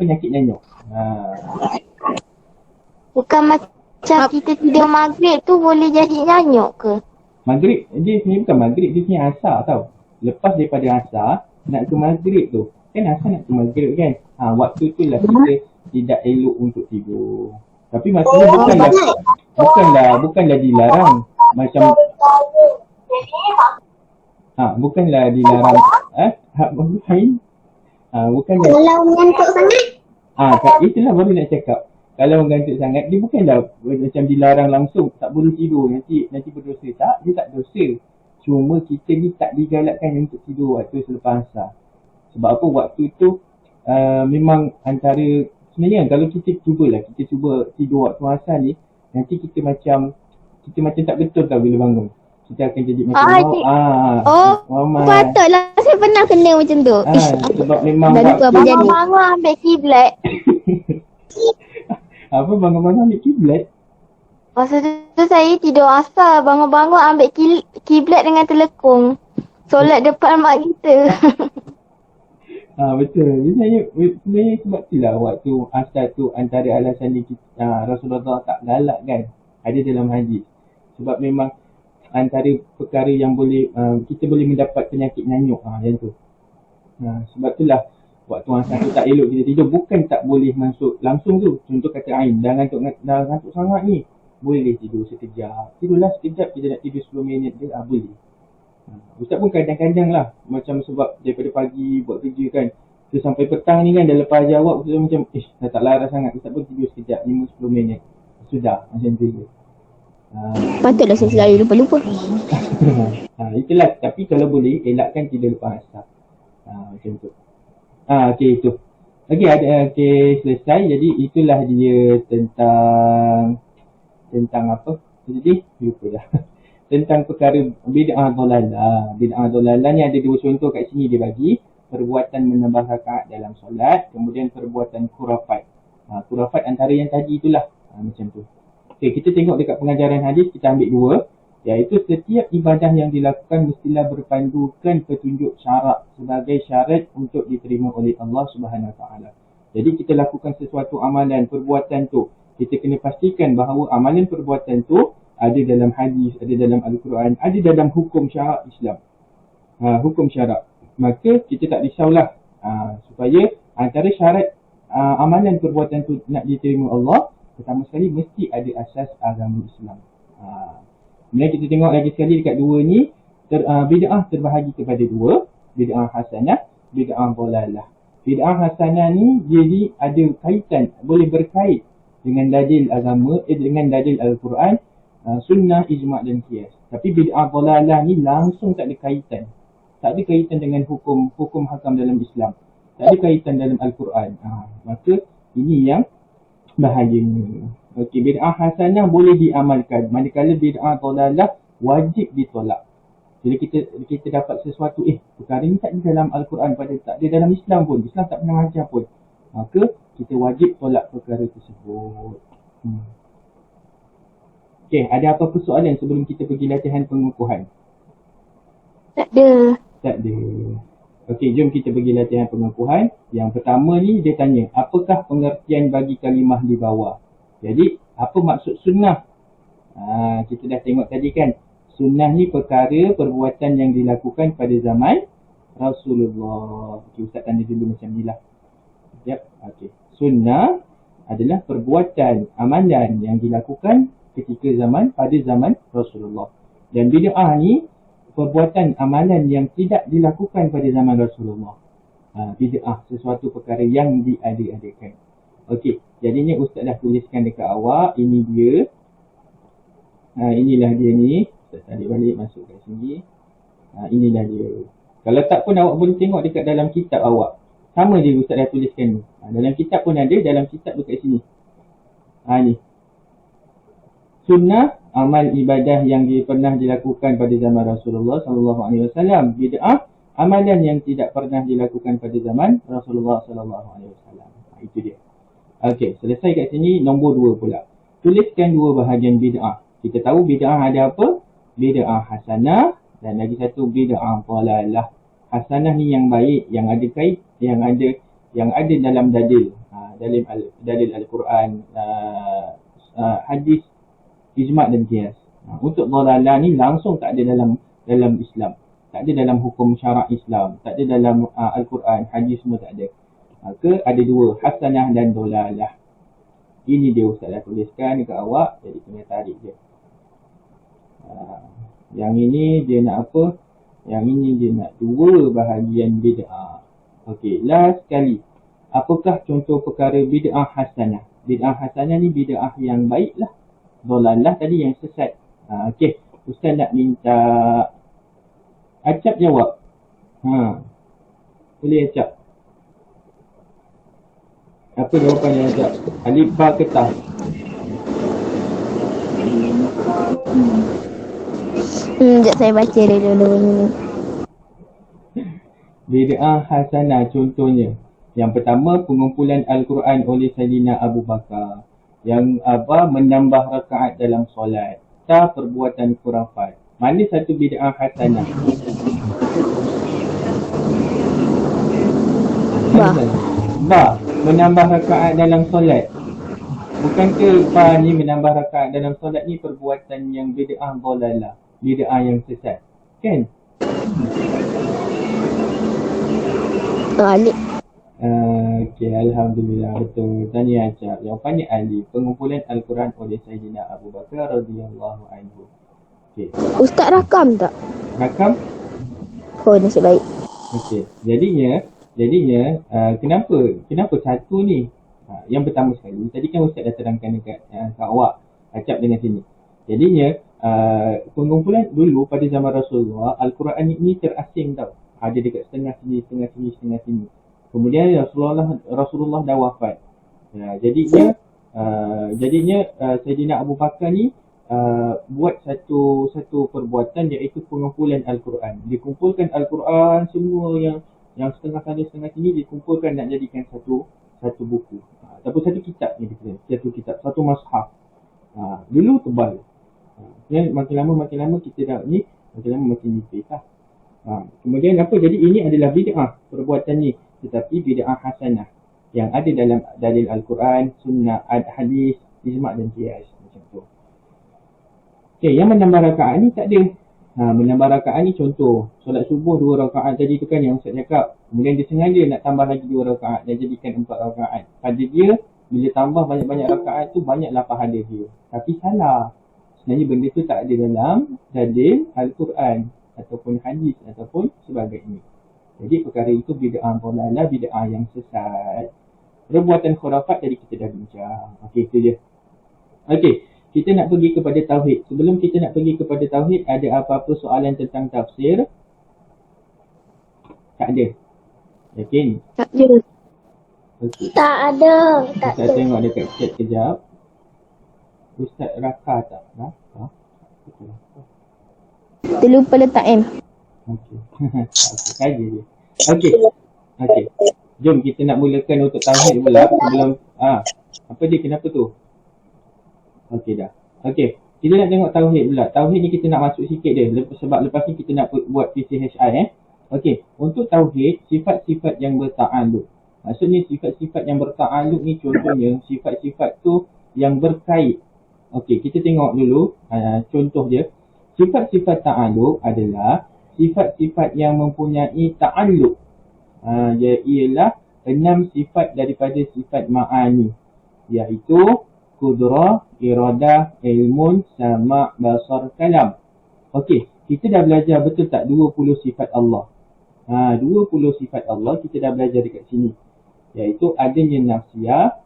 Penyakit nyanyuk. Bukan macam kita tidur maghrib tu boleh jadi nyanyuk ke? Maghrib, dia sini bukan maghrib, dia sini asar tau. Lepas daripada asar, nak ke maghrib tu. Kan asar nak ke maghrib kan? Waktu tu lah kita tidak elok untuk tidur. Tapi maksudnya bukanlah dilarang. Macam bukanlah dilarang. Bukanlah. Kalau mengantuk sangat. Itulah baru nak cakap. Kalau mengantuk sangat, dia bukanlah macam dilarang langsung. Tak boleh tidur, nanti berdosa. Tak, dia tak dosa. Cuma kita ni tak digalakkan untuk tidur waktu selepas asar. Sebab apa? Waktu tu memang antara, sebenarnya kalau kita cuba tidur waktu asar ni, nanti kita macam tak betul tau bila bangun. Kita akan jadi macam Patutlah saya pernah kena macam tu. sebab memang dah lupa apa jadi. Bangun ambil kiblat. Apa bangun-bangun ambil kiblat? Masa tu saya tidur asar, bangun-bangun ambil kiblat dengan telekung. Solat depan mak kita. Betul. Sebenarnya sebab itulah waktu asar tu antara alasan ni Rasulullah tak galak kan. Ada dalam hadis. Sebab memang antara perkara yang boleh kita boleh mendapat penyakit nyanyuk yang tu. Sebab itulah waktu asar tu tak elok kita tidur. Bukan tak boleh masuk langsung tu. Contoh kata Ain, dah ngantuk sangat ni. Boleh tidur sekejap. Tidurlah sekejap, kita nak tidur 10 minit je, boleh. Ustaz pun kadang-kadang lah. Macam sebab daripada pagi buat kerja kan. Tu sampai petang ni kan, dah lepas jawab Ustaz macam dah tak laras sangat. Ustaz pun tidur sekejap, 5-10 minit. Sudah, macam tu je. Patutlah saya selalu lupa-lupa. Itulah, tapi kalau boleh elakkan tidur lepas asar. Macam tu. Okey, itu. Okey, selesai. Jadi itulah dia tentang apa? Jadi lupa dah. Tentang perkara bid'ah dhalalah. Bid'ah dhalalah ni ada dua contoh kat sini dia bagi. Perbuatan menambah rakaat dalam solat, kemudian perbuatan khurafat. Khurafat antara yang tadi itulah. Macam tu. Okey, kita tengok dekat pengajaran hadis, kita ambil dua. Iaitu setiap ibadah yang dilakukan mestilah berpandukan petunjuk syarak sebagai syarat untuk diterima oleh Allah Subhanahu Wa Taala. Jadi kita lakukan sesuatu amalan, perbuatan tu, kita kena pastikan bahawa amalan perbuatan tu ada dalam hadis, ada dalam Al-Quran, ada dalam hukum syarak Islam. Hukum syarak. Maka kita tak risaulah supaya antara syarat amalan perbuatan tu nak diterima Allah, pertama sekali mesti ada asas agama Islam. Kemudian kita tengok lagi sekali dekat dua ni, bid'ah terbahagi kepada dua, bid'ah hasanah, bid'ah dhalalah. Bid'ah hasanah ni jadi ada kaitan, boleh berkait dengan dalil agama, dengan dalil Al-Quran, sunnah, ijma' dan qiyas. Tapi bid'ah dhalalah ni langsung tak ada kaitan. Tak ada kaitan dengan hukum hakam dalam Islam. Tak ada kaitan dalam Al-Quran. Maka ini yang bahayanya. Okey, bid'ah hasanah boleh diamalkan, manakala bid'ah dhalalah wajib ditolak. Bila kita dapat sesuatu, perkara ni tak ada dalam Al-Quran, tak ada dalam Islam pun, Islam tak pernah ajar pun, maka kita wajib tolak perkara tersebut. Okey, ada apa-apa soalan sebelum kita pergi latihan pengukuhan? Tak ada. Tak ada. Okey, jom kita pergi latihan pengukuhan. Yang pertama ni dia tanya, apakah pengertian bagi kalimah di bawah? Jadi, apa maksud sunnah? Kita dah tengok tadi kan. Sunnah ni perbuatan yang dilakukan pada zaman Rasulullah. Okey, Ustaz tanda dulu macam ni lah. Okey. Sunnah adalah perbuatan, amalan yang dilakukan pada zaman Rasulullah. Dan bid'ah ni perbuatan, amalan yang tidak dilakukan pada zaman Rasulullah. Bid'ah, sesuatu perkara yang diada-adakan. Okey, jadinya Ustaz dah tuliskan dekat awak. Ini dia. Inilah dia ni. Ustaz tarik balik, masuk kat sini. Inilah dia. Kalau tak pun awak boleh tengok dekat dalam kitab awak. Sama je Ustaz dah tuliskan ni. Dalam kitab pun ada, dalam kitab dekat sini. Ni. Sunnah, amal ibadah yang pernah dilakukan pada zaman Rasulullah SAW. Bid'ah, amalan yang tidak pernah dilakukan pada zaman Rasulullah SAW. Itu dia. Okey, selesai kat sini. Nombor 2 pula. Tuliskan 2 bahagian bid'ah. Kita tahu bid'ah ada apa? Bid'ah hasanah dan lagi satu bid'ah dhalalah. Hasanah ni yang baik, yang ada kait, yang ada dalam dalil. Dalil Al-Quran, hadis, ijma' dan qiyas. Untuk dhalalah ni langsung tak ada dalam Islam. Tak ada dalam hukum syarak Islam. Tak ada dalam Al-Quran, hadis semua tak ada. Maka ada 2, hasanah dan dhalalah. Ini dia Ustaz dah tuliskan dekat awak, jadi kena tarik je. Yang ini dia nak apa? Yang ini dia nak 2 bahagian bid'ah. Okey, last sekali. Apakah contoh perkara bid'ah hasanah? Bid'ah hasanah ni bid'ah yang baik lah. Dhalalah tadi yang sesat. Okey, Ustaz nak minta Acap jawab. Boleh Acap? Apa jawapannya Acap? Alif ba ke ta? Sekejap saya baca dulu ni. Bid'ah hasanah contohnya. Yang pertama, pengumpulan Al-Quran oleh Sayyidina Abu Bakar. Yang menambah rakaat dalam solat. Ta, perbuatan khurafat. Mana satu bid'ah hasanah? Ba, menambah rakaat dalam solat. Bukankah ba ni menambah rakaat dalam solat ni perbuatan yang bid'ah dhalalah, bid'ah yang sesat, kan? Alif. Okey, alhamdulillah, betul. Tanya Acap. Jawapannya alif. Pengumpulan Al-Quran oleh Sayyidina Abu Bakar radhiyallahu anhu. Okey. Ustaz rakam tak? Rakam? Oh, nasib baik. Okey. Jadinya kenapa satu ni? Yang pertama sekali, tadi kan Ustaz dah terangkan dekat awak, Acap dengan sini. Jadinya pengumpulan dulu pada zaman Rasulullah, Al-Quran ini terasing tau. Ada dekat setengah sini. Kemudian Rasulullah dah wafat. Jadinya Sayyidina Abu Bakar ni buat satu perbuatan, iaitu pengumpulan Al-Quran. Dikumpulkan Al-Quran semua yang setengah sana setengah sini, dikumpulkan nak jadikan satu buku. Ataupun satu kitab ni satu mushaf. Dulu tebal. Makin lama kita dah ni, makin lama makin nipis lah. Kemudian apa? Jadi ini adalah bid'ah perbuatan ni, tetapi bid'ah hasanah yang ada dalam dalil Al-Quran, sunnah, hadis, ijma' dan qiyas macam tu. Okay, yang menambah rakaat ni tak ada. Menambah rakaat ni contoh, solat subuh 2 rakaat tadi tu kan yang Ustaz cakap. Kemudian dia sengaja nak tambah lagi 2 rakaat dan jadikan 4 rakaat. Pada dia, bila tambah banyak-banyak rakaat tu, banyaklah pahala dia. Tapi salah. Sebenarnya benda tu tak ada dalam dalil Al-Quran ataupun hadis ataupun sebagainya. Jadi perkara itu bid'ah dhalalah, bid'ah yang sesat. Perbuatan khurafat tadi kita dah bincang. Okey, itu dia. Okey, kita nak pergi kepada tauhid. Sebelum kita nak pergi kepada tauhid, ada apa-apa soalan tentang tafsir? Tak ada. Yakin? Tak ada. Okey. Tak ada. Ustaz tengok dekat chat kejap. Ustaz Raka tak? Raka? Dia lupa letak M. Okey. Saja dia. Okey. Jom kita nak mulakan untuk tauhid pula sebelum apa dia, kenapa tu? Okey dah. Okey, kita nak tengok tauhid pula. Tauhid ni kita nak masuk sikit dia sebab lepas ni kita nak buat PCHI Okey, untuk tauhid, sifat-sifat yang berta'alluq. Maksudnya sifat-sifat yang berta'alluq ni contohnya sifat-sifat tu yang berkait. Okey, kita tengok dulu contoh dia. Sifat-sifat ta'alluq adalah sifat-sifat yang mempunyai ta'alluq. Ialah 6 sifat daripada sifat ma'ani, iaitu kudrah, iradah, ilmun, sama', basar, kalam. Okey, kita dah belajar betul tak 20 sifat Allah? 20 sifat Allah kita dah belajar dekat sini. Iaitu adanya nafsiyah,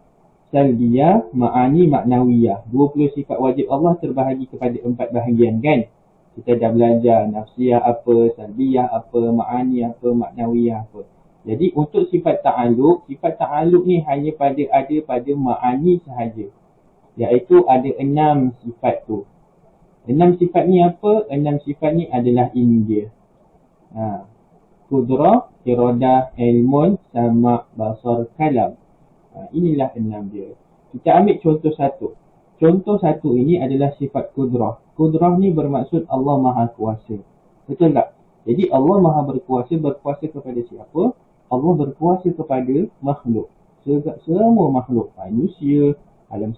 salbiyah, ma'ani, maknawiyah. 20 sifat wajib Allah terbahagi kepada 4 bahagian kan? Kita dah belajar nafsiyah apa, salbiyah apa, ma'ani apa, maknawiyah apa. Jadi untuk sifat ta'alluq ni hanya ada pada ma'ani sahaja. Iaitu ada 6 sifat tu. 6 sifat ni apa? 6 sifat ni adalah ini dia. Kudrah, iradah, ilmun, sama', basar, kalam. Inilah 6 dia. Kita ambil contoh satu. Contoh satu ini adalah sifat kudrah. Kudrah ni bermaksud Allah Maha Kuasa. Betul tak? Jadi Allah Maha Berkuasa kepada siapa? Allah berkuasa kepada makhluk. Semua makhluk. Manusia, alam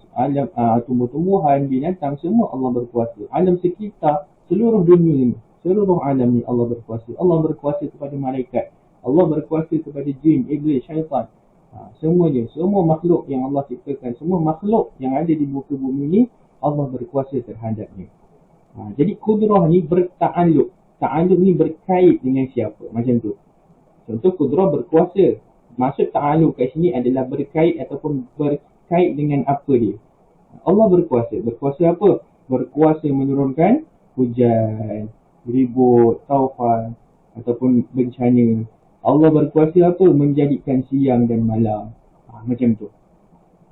tumbuh-tumbuhan, binatang, semua Allah berkuasa. Alam sekitar, seluruh dunia ni, seluruh alam ni Allah berkuasa. Allah berkuasa kepada malaikat. Allah berkuasa kepada jin, iblis, syaitan. Semuanya, semua makhluk yang Allah ciptakan, semua makhluk yang ada di muka bumi ni, Allah berkuasa terhadapnya. Jadi kudrah ni berta'alluq. Ta'alluq ni berkait dengan siapa? Macam tu. Contoh kudrah berkuasa. Maksud ta'alluq kat sini adalah berkait ataupun berkait dengan apa dia. Allah berkuasa. Berkuasa apa? Berkuasa menurunkan hujan, ribut, taufan ataupun bencana. Allah berkuasa apa? Menjadikan siang dan malam. Macam tu.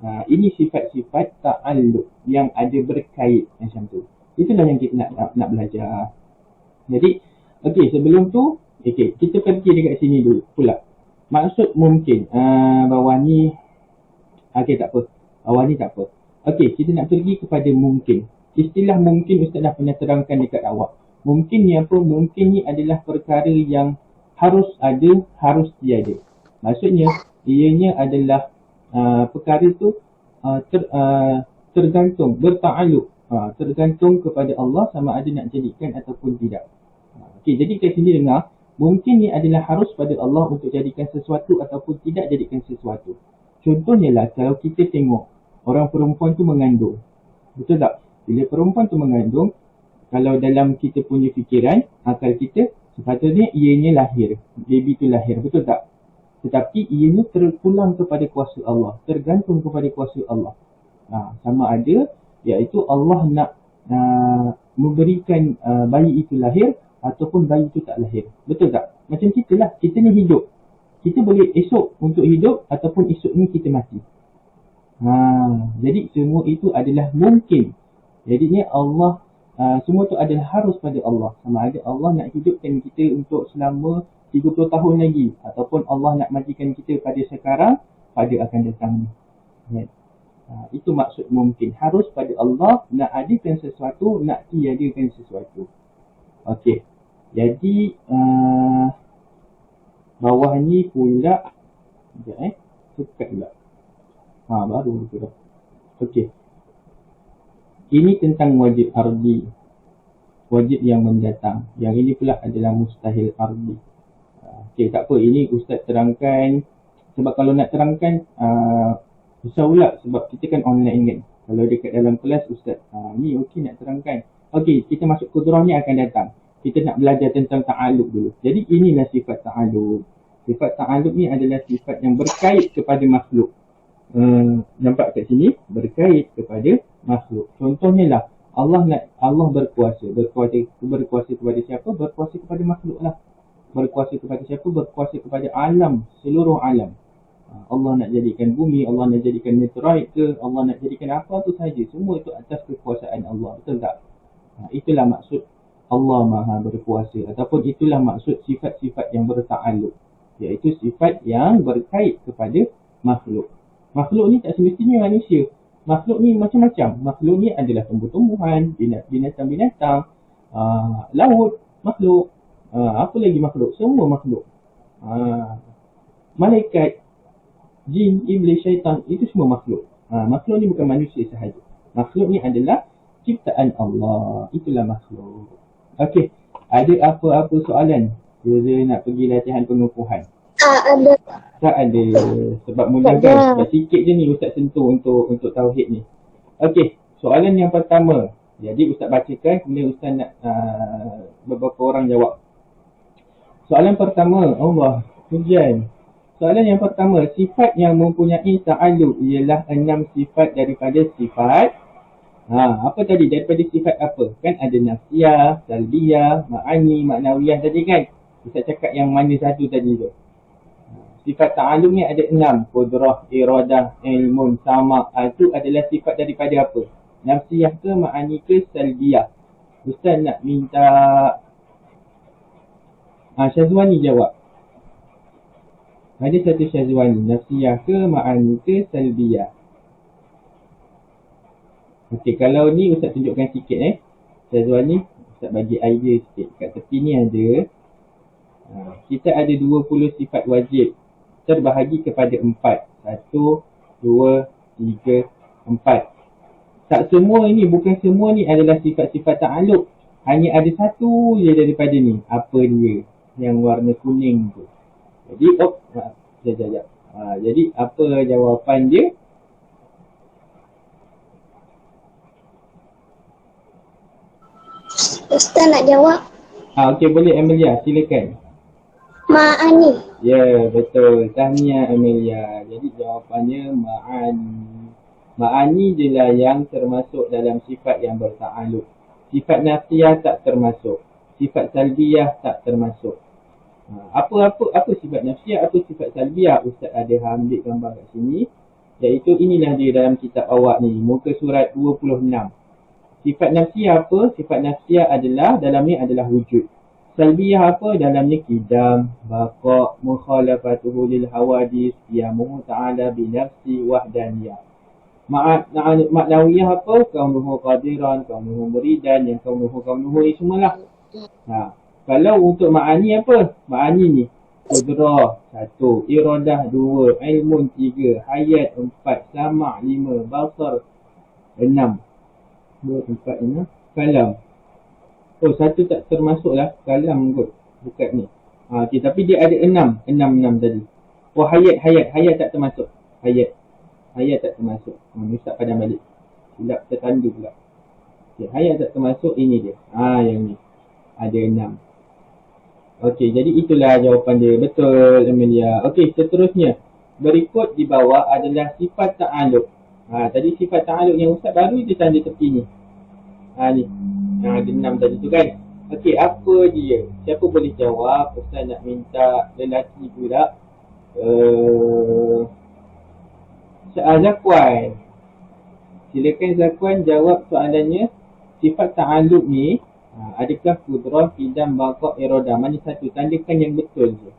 Ini sifat-sifat ta'alluq yang ada berkait macam tu. Itulah yang kita nak belajar. Jadi, okey, sebelum tu, okey, kita pergi dekat sini dulu pula. Maksud mungkin. Bawah ni, okey tak apa. Bawah ni tak apa. Okey, kita nak pergi kepada mungkin. Istilah mungkin Ustaz dah pernah terangkan dekat awak. Mungkin ni apa? Mungkin ni adalah perkara yang harus ada, harus tiada. Maksudnya, ianya adalah perkara tu tergantung, berta'alluq. Tergantung kepada Allah sama ada nak jadikan ataupun tidak. Okey, jadi kat sini dengar, mungkin ni adalah harus pada Allah untuk jadikan sesuatu ataupun tidak jadikan sesuatu. Contohnya lah, kalau kita tengok orang perempuan tu mengandung. Betul tak? Bila perempuan tu mengandung, kalau dalam kita punya fikiran, akal kita, sepatutnya ianya lahir. Baby tu lahir. Betul tak? Tetapi ianya terpulang kepada kuasa Allah. Tergantung kepada kuasa Allah. Sama ada, iaitu Allah nak memberikan bayi itu lahir ataupun bayi itu tak lahir. Betul tak? Macam kita lah, kita ni hidup. Kita boleh esok untuk hidup ataupun esok ni kita mati. Jadi semua itu adalah mungkin. Jadinya Allah, semua itu adalah harus pada Allah. Sama ada Allah nak hidupkan kita untuk selama 30 tahun lagi ataupun Allah nak matikan kita pada sekarang, pada akan datang ni. Itu maksud mungkin. Harus pada Allah nak adakan sesuatu, nak tiadakan sesuatu. Okey. Jadi bawah ni pula sekejap tekat pula. Baru tu dah. Okey. Ini tentang wajib ardi. Wajib yang mendatang. Yang ini pula adalah mustahil ardi. Okey, tak apa. Ini Ustaz terangkan. Sebab kalau nak terangkan susah pula sebab kita kan online kan. Kalau dekat dalam kelas Ustaz, ni okey nak terangkan. Okey, kita masuk kudrah ni akan datang. Kita nak belajar tentang ta'aluk dulu. Jadi inilah sifat ta'aluk. Sifat ta'aluk ni adalah sifat yang berkait kepada makhluk. Nampak kat sini? Berkait kepada makhluk. Contohnya lah, Allah berkuasa. Berkuasa kepada siapa? Berkuasa kepada makhluk lah. Berkuasa kepada siapa? Berkuasa kepada alam, seluruh alam. Allah nak jadikan bumi, Allah nak jadikan meteorit ke, Allah nak jadikan apa tu saja. Semua itu atas kekuasaan Allah. Betul tak? Itulah maksud Allah Maha berkuasa. Ataupun itulah maksud sifat-sifat yang berta'aluk. Iaitu sifat yang berkait kepada makhluk. Makhluk ni tak semestinya manusia. Makhluk ni macam-macam. Makhluk ni adalah tumbuh-tumbuhan, binatang-binatang, laut, makhluk. Apa lagi makhluk? Semua makhluk. Malaikat, jin, iblis, syaitan, itu semua makhluk. Makhluk ni bukan manusia sahaja. Makhluk ni adalah ciptaan Allah. Itulah makhluk. Okey, ada apa-apa soalan? Saya nak pergi latihan pengukuhan. Ada. Tak ada. Sebab mula kan, sebab sikit je ni Ustaz sentuh untuk tauhid ni. Okey, soalan yang pertama. Jadi Ustaz bacakan, kemudian Ustaz nak beberapa orang jawab. Soalan pertama, Allah, hujan. Soalan yang pertama, sifat yang mempunyai ta'aluk ialah 6 sifat daripada sifat. Apa tadi? Daripada sifat apa? Kan ada nafsiyah, salbiyah, ma'ani, maknawiyah tadi kan? Ustaz cakap yang mana satu tadi tu? Sifat ta'aluk ni ada 6. Qudrah, iradah, ilmun, sama'. Itu adalah sifat daripada apa? Nafsiyah ke, ma'ani ke, salbiyah? Ustaz nak minta Syazwani jawab. Ada satu Syazwani. Nafsiyah ke, ma'ani ke, salbiyah? Okey, kalau ni Ustaz tunjukkan sikit Syazwani, Ustaz bagi idea sikit. Kat tepi ni ada kita ada 20 sifat wajib terbahagi kepada 4. 1, 2, 3, 4. Tak semua ni, bukan semua ni adalah sifat-sifat ta'aluk. Hanya ada satu je daripada ni. Apa dia? Yang warna kuning tu. Jadi, sekejap. Jadi, apa jawapan dia? Ustaz nak jawab. Okey, boleh Amelia, silakan. Ma'ani. Ya, betul. Tahniah Amelia. Jadi jawapannya ma'ani. Ma'ani je lah yang termasuk dalam sifat yang berta'aluk. Sifat nafsiyah tak termasuk. Sifat salbiyah tak termasuk. Apa sifat nafsiyah, apa sifat salbiyah? Ustaz ada ambil gambar kat sini. Iaitu inilah dia dalam kitab awak ni. Muka surat 26. Sifat nafsiyah apa? Sifat nafsiyah adalah, dalam ni adalah wujud. Salbiyah apa? Dalamnya kidam, baqa', mukhalafatuhu lil hawadis, qiyamuhu ta'ala binafsi wahdaniyah. Maknawiyah apa? Kaunuhu qadiran, kaunuhu muridan, yang kaunuhu ni semualah. Kalau untuk ma'ani apa? Ma'ani ni qudrah 1, iradah 2, ilmun 3, hayat 4, sama' 5, basar 6. 2, 4, 6, kalam. Satu tak termasuk lah, kalam kot dekat ni. Okay, tapi dia ada 6 tadi. Hayat tak termasuk. Hayat tak termasuk. Ustaz padam balik. Silap tertanda pula. Okay, hayat tak termasuk, ini dia. Yang ni. Ada 6. Okey, jadi itulah jawapan dia. Betul, Amelia. Okey, seterusnya. Berikut di bawah adalah sifat ta'aluk. Tadi sifat ta'aluk yang Ustaz baru dia tanda tepi ni. Ni. Yang ada 6 tadi tu kan. Okey, apa dia? Siapa boleh jawab? Ustaz nak minta lelaki pula. Zakwan. Silakan Zakwan jawab soalannya. Sifat ta'alluq ni, adakah kudrah, qidam, baqa', iradah? Mana satu? Tandakan yang betul je.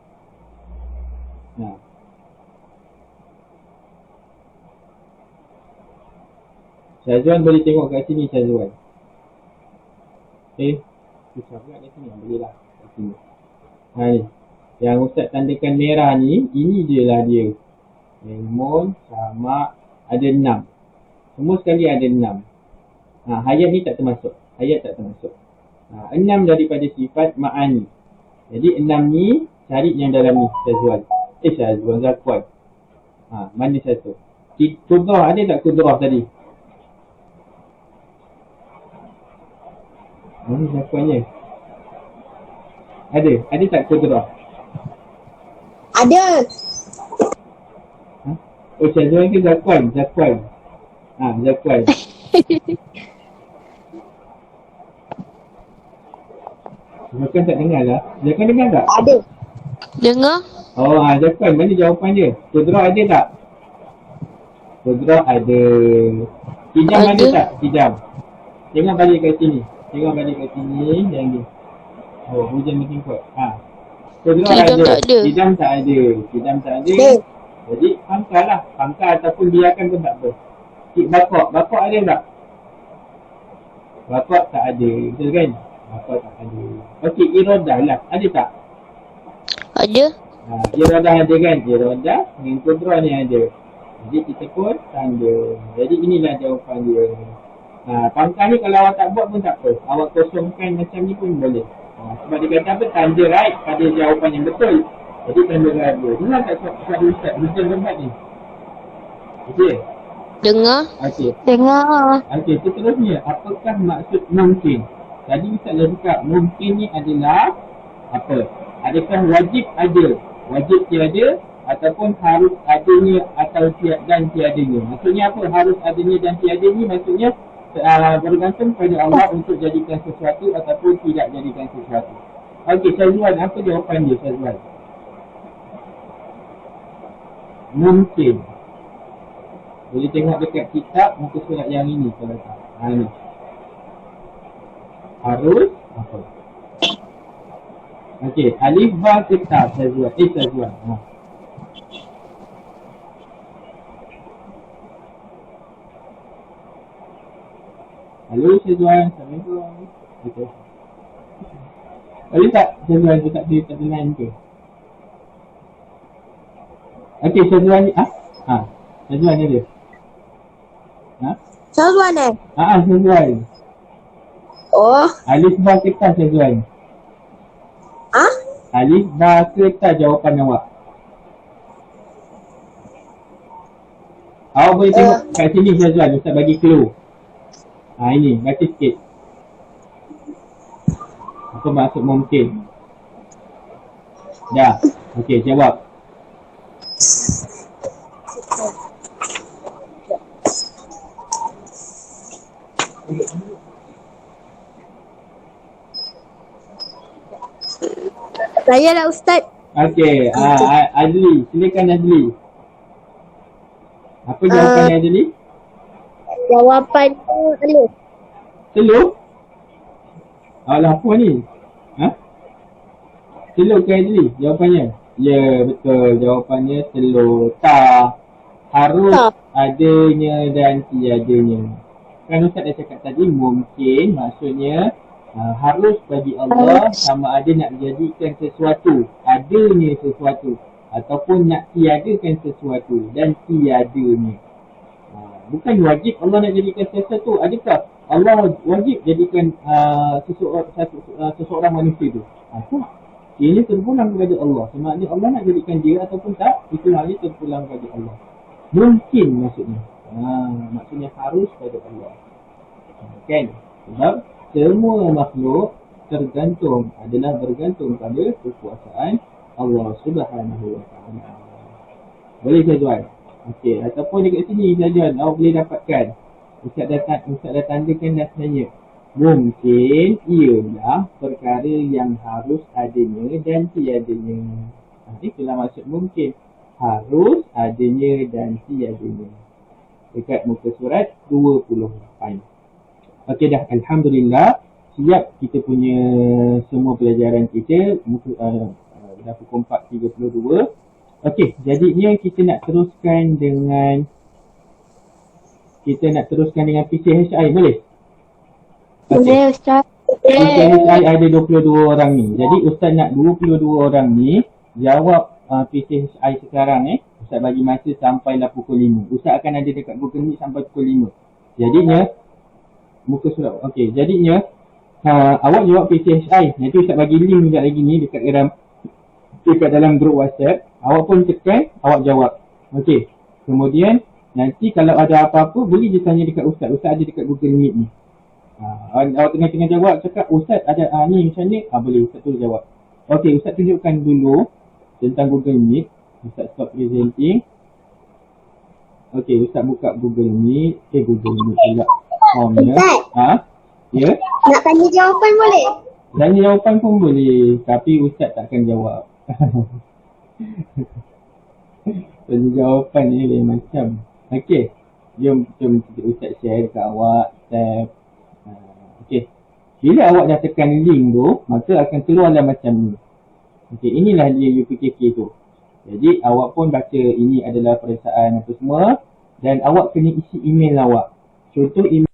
Syazwan boleh tengok kat sini, Syazwan. Susah pula kat sini. Boleh lah kat sini. Ni. Yang Ustaz tandakan merah ni, ini je lah dia. Lemon, samak, ada 6. Semua sekali ada 6. Hayat ni tak termasuk. Hayat tak termasuk. 6 daripada sifat ma'ani. Jadi 6 ni, cari yang dalam ni, Syazwan. Syazwan, Zakwan. Mana satu? Kudrah, ada tak kudrah tadi? Mana Zakwannya? Ada tak kudrah? Ada. Syazwan ke Zakwan? Zakwan. Zakwan tak dengar lah. Zakwan dengar tak? Ada. Dengar? Zakwan, mana jawapan dia? Kudrah ada tak? Kudrah ada. Qidam ada tak? Qidam. Tengok balik kat sini. Yang ni. Hujan makin kuat. Kudrah ada. Qidam tak ada. Jadi pangkal lah. Pangkal ataupun biarkan pun tak apa. Bapak ada tak? Bapak tak ada. Betul kan? Bapak tak ada. Okey, iradah lah. Ada tak? Ada. Iradah ada kan? Iradah dengan kudrah ni ada. Jadi kita pun tanda. Jadi inilah jawapan dia. Pangkal ni kalau awak tak buat pun tak apa. Awak kosongkan macam ni pun boleh. Sebab dia kata apa? Tanda right pada jawapan yang betul. Jadi tanda right dia. Dengar tak soal Ustaz? Betul tempat ni? Okey. Dengar. Okey. Dengar. Okey, seterusnya. Apakah maksud mungkin? Tadi Ustaz dah cakap mungkin ni adalah apa? Adakah wajib ada? Wajib tiada? Ataupun harus adanya atau dan tiadanya? Maksudnya apa? Harus adanya dan tiada ni maksudnya bergantung pada Allah untuk jadikan sesuatu ataupun tidak jadikan sesuatu. Okey, Syazwan, apa jawapan dia, Syazwan? Mungkin. Boleh tengok dekat kitab muka surat yang ini kalau tak. Ni. Harus apa? Okey, alif ba kitab Syazwan. Syazwan. Halo Syazwan, Assalamualaikum. Okey. Boleh tak Syazwan tu tak dengar ke? Okey, Syazwan ni Syazwan ni dia. Syazwan Syazwan. Oh. Alif ba kita Syazwan. Alif ba kita jawapan awak. Awak boleh tengok kat sini Syazwan, Ustaz bagi clue. Ini, baca sikit. Apa maksud mungkin? Dah. Okey, jawab. Saya lah Ustaz. Okey, Adli, silakan Adli. Apa jawapannya Adli? Jawapan telur. Telur? Alah, apa ni? Telur ke Adli jawapannya? Ya, betul. Jawapannya telur. Tak. Harus adanya dan tiadanya. Kan Ustaz dah cakap tadi, mungkin maksudnya harus bagi Allah sama ada nak jadikan sesuatu, adanya sesuatu, ataupun nak tiadakan sesuatu dan tiadanya. Bukan wajib Allah nak jadikan sesuatu. Adakah Allah wajib jadikan seseorang manusia tu? Tak. Ini terpulang kepada Allah. Sama ada Allah nak jadikan dia ataupun tak, itu hal ini terpulang kepada Allah. Mungkin maksudnya. Maksudnya harus pada Allah. Kan? Sebab semua makhluk adalah bergantung pada kekuasaan Allah Subhanahu Wa Taala. Boleh Syazwan? Okey, ataupun dekat sini Syazwan awak boleh dapatkan. Ustaz dah tandakan dah sebenarnya. Mungkin ialah perkara yang harus adanya dan tiadanya. Itulah maksud mungkin. Harus adanya dan tiadanya. Dekat muka surat 28. Okey dah, Alhamdulillah. Siap kita punya semua pelajaran kita. Dah pukul 4.32. Okey, jadinya kita nak teruskan dengan PCHI, boleh? Boleh Ustaz. PCHI ada 22 orang ni. Jadi Ustaz nak 22 orang ni jawab PCHI sekarang Ustaz bagi masa sampailah pukul 5. Ustaz akan ada dekat Google Meet sampai pukul 5. Jadinya muka surat. Okey, jadinya awak jawab PCHI. Nanti Ustaz bagi link sekejap lagi ni dekat dalam grup WhatsApp. Awak pun tekan, awak jawab. Okey. Kemudian nanti kalau ada apa-apa boleh je tanya dekat Ustaz. Ustaz ada dekat Google Meet ni. Awak tengah-tengah jawab cakap Ustaz ada ni macam ni, boleh Ustaz tu jawab. Okey, Ustaz tunjukkan dulu tentang Google Meet. Ustaz stop presenting. Okey, Ustaz buka Google Meet. Google Meet pula. Ustaz. Ya? Nak tanya jawapan boleh? Tanya jawapan pun boleh, tapi Ustaz takkan jawab. Tanya jawapan ni lain macam. Okey, jom Ustaz share dekat awak tab. Okey, bila awak dah tekan link tu, maka akan keluarlah macam ni. Okey, inilah dia UPKK tu. Jadi awak pun baca ini adalah perasaan apa semua dan awak kena isi email awak. Contoh email